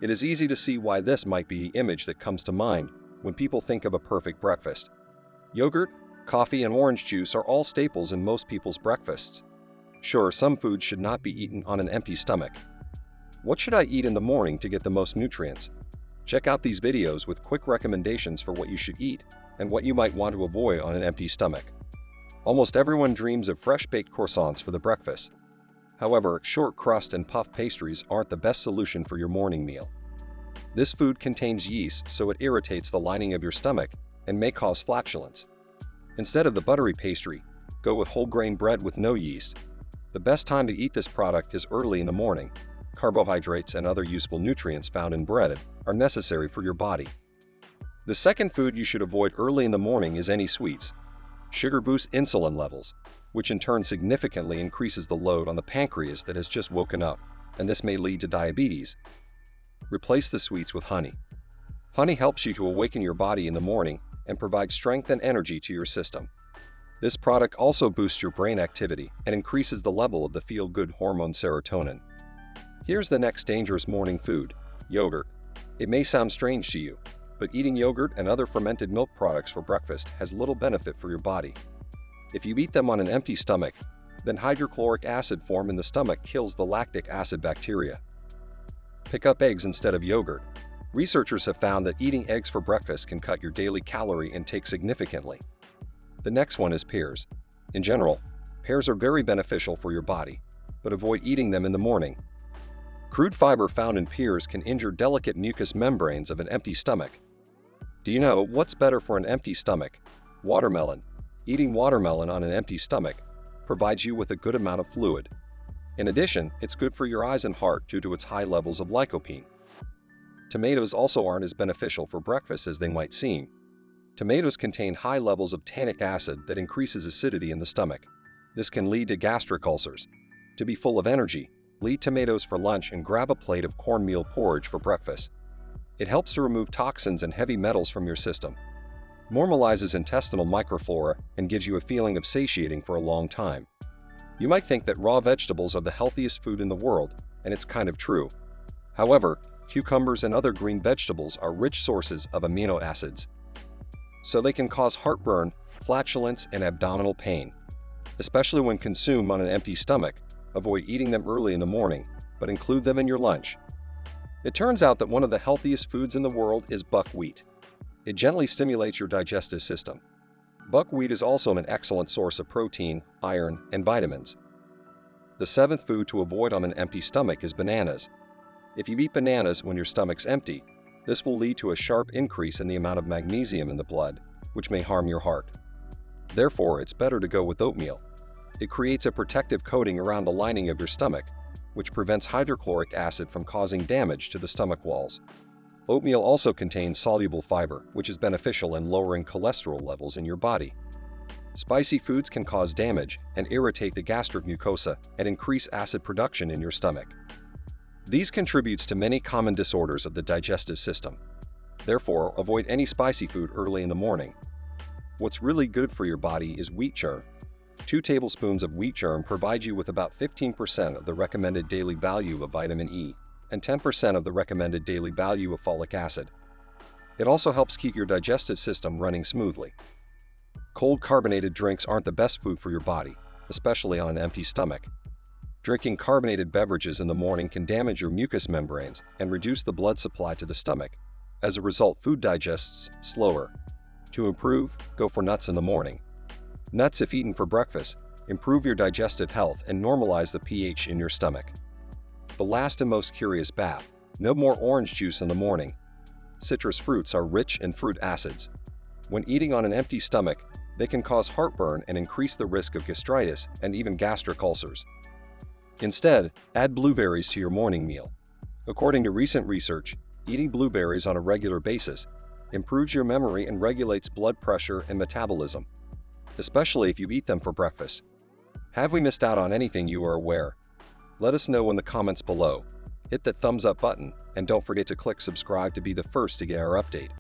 It is easy to see why this might be the image that comes to mind when people think of a perfect breakfast. Yogurt, coffee, and orange juice are all staples in most people's breakfasts. Sure, some foods should not be eaten on an empty stomach. What should I eat in the morning to get the most nutrients? Check out these videos with quick recommendations for what you should eat and what you might want to avoid on an empty stomach. Almost everyone dreams of fresh-baked croissants for the breakfast. However, short crust and puff pastries aren't the best solution for your morning meal. This food contains yeast, so it irritates the lining of your stomach and may cause flatulence. Instead of the buttery pastry, go with whole grain bread with no yeast. The best time to eat this product is early in the morning. Carbohydrates and other useful nutrients found in bread are necessary for your body. The second food you should avoid early in the morning is any sweets. Sugar boosts insulin levels, which in turn significantly increases the load on the pancreas that has just woken up, and this may lead to diabetes. Replace the sweets with honey. Honey helps you to awaken your body in the morning and provide strength and energy to your system. This product also boosts your brain activity and increases the level of the feel-good hormone serotonin. Here's the next dangerous morning food: yogurt. It may sound strange to you, but eating yogurt and other fermented milk products for breakfast has little benefit for your body. If you eat them on an empty stomach, then hydrochloric acid formed in the stomach kills the lactic acid bacteria. Pick up eggs instead of yogurt. Researchers have found that eating eggs for breakfast can cut your daily calorie intake significantly. The next one is pears. In general, pears are very beneficial for your body, but avoid eating them in the morning. Crude fiber found in pears can injure delicate mucous membranes of an empty stomach. Do you know what's better for an empty stomach? Watermelon. Eating watermelon on an empty stomach provides you with a good amount of fluid. In addition, it's good for your eyes and heart due to its high levels of lycopene. Tomatoes also aren't as beneficial for breakfast as they might seem. Tomatoes contain high levels of tannic acid that increases acidity in the stomach. This can lead to gastric ulcers. To be full of energy, eat tomatoes for lunch and grab a plate of cornmeal porridge for breakfast. It helps to remove toxins and heavy metals from your system, normalizes intestinal microflora, and gives you a feeling of satiating for a long time. You might think that raw vegetables are the healthiest food in the world, and it's kind of true. However, cucumbers and other green vegetables are rich sources of amino acids, so they can cause heartburn, flatulence, and abdominal pain. Especially when consumed on an empty stomach, avoid eating them early in the morning, but include them in your lunch. It turns out that one of the healthiest foods in the world is buckwheat. It gently stimulates your digestive system. Buckwheat is also an excellent source of protein, iron, and vitamins. The seventh food to avoid on an empty stomach is bananas. If you eat bananas when your stomach's empty, this will lead to a sharp increase in the amount of magnesium in the blood, which may harm your heart. Therefore, it's better to go with oatmeal. It creates a protective coating around the lining of your stomach, which prevents hydrochloric acid from causing damage to the stomach walls. Oatmeal also contains soluble fiber, which is beneficial in lowering cholesterol levels in your body. Spicy foods can cause damage and irritate the gastric mucosa and increase acid production in your stomach. These contributes to many common disorders of the digestive system. Therefore, avoid any spicy food early in the morning. What's really good for your body is wheat germ. 2 tablespoons of wheat germ provide you with about 15% of the recommended daily value of vitamin E and 10% of the recommended daily value of folic acid. It also helps keep your digestive system running smoothly. Cold carbonated drinks aren't the best food for your body, especially on an empty stomach. Drinking carbonated beverages in the morning can damage your mucous membranes and reduce the blood supply to the stomach. As a result, food digests slower. To improve, go for nuts in the morning. Nuts, if eaten for breakfast, improve your digestive health and normalize the pH in your stomach. The last and most curious bath: no more orange juice in the morning. Citrus fruits are rich in fruit acids. When eating on an empty stomach, they can cause heartburn and increase the risk of gastritis and even gastric ulcers. Instead, add blueberries to your morning meal. According to recent research, eating blueberries on a regular basis improves your memory and regulates blood pressure and metabolism, especially if you eat them for breakfast. Have we missed out on anything you are aware? Let us know in the comments below. Hit that thumbs up button and don't forget to click subscribe to be the first to get our update.